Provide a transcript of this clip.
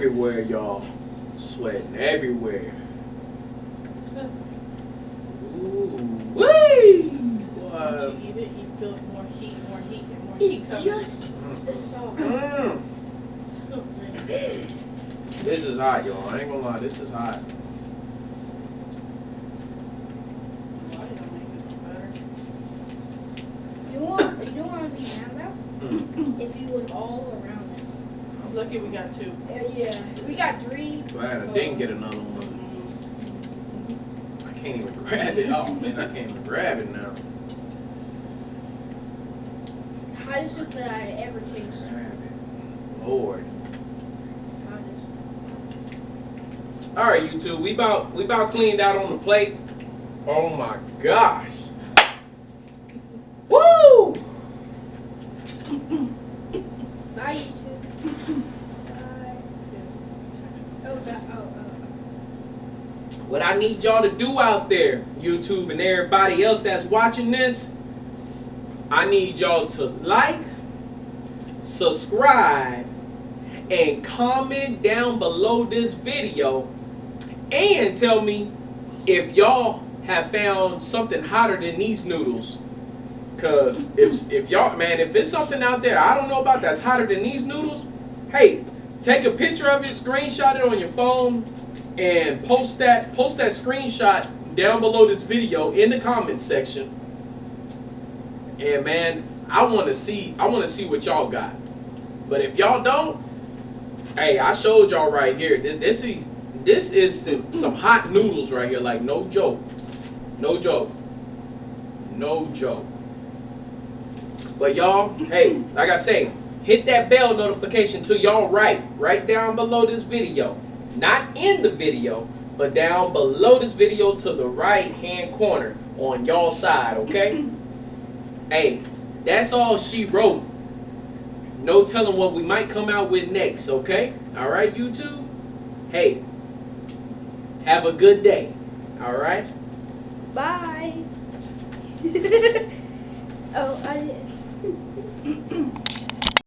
everywhere, y'all. Sweating everywhere. Ooh, wee! Once you eat it, you feel more heat, and more heat It's coming. just the sauce. This is hot, y'all. I ain't gonna lie, this is hot. You don't want to be mad about if you was all around it. I'm lucky we got 2. Yeah, we got 3. Glad I didn't get another one. I can't even grab it. Oh man, I can't even grab it now. Hottest soup that I ever tasted. Lord. Hottest. All right, YouTube. We about cleaned out on the plate. Oh my gosh. Woo! Bye, YouTube. Bye. Oh, that. Oh. What I need y'all to do out there, YouTube and everybody else that's watching this, I need y'all to like, subscribe, and comment down below this video, and tell me if y'all have found something hotter than these noodles. Cause if y'all, man, if it's something out there I don't know about that's hotter than these noodles, hey, take a picture of it, screenshot it on your phone, and post that screenshot down below this video in the comments section. And man, I want to see what y'all got. But if y'all don't, hey, I showed y'all right here. This is some hot noodles right here. Like no joke, no joke, no joke. But y'all, hey, like I say, hit that bell notification to y'all right down below this video. Not in the video, but down below this video to the right hand corner on y'all side, okay? Hey, that's all she wrote. No telling what we might come out with next, okay? Alright, YouTube? Hey, have a good day. Alright? Bye. Oh, I did.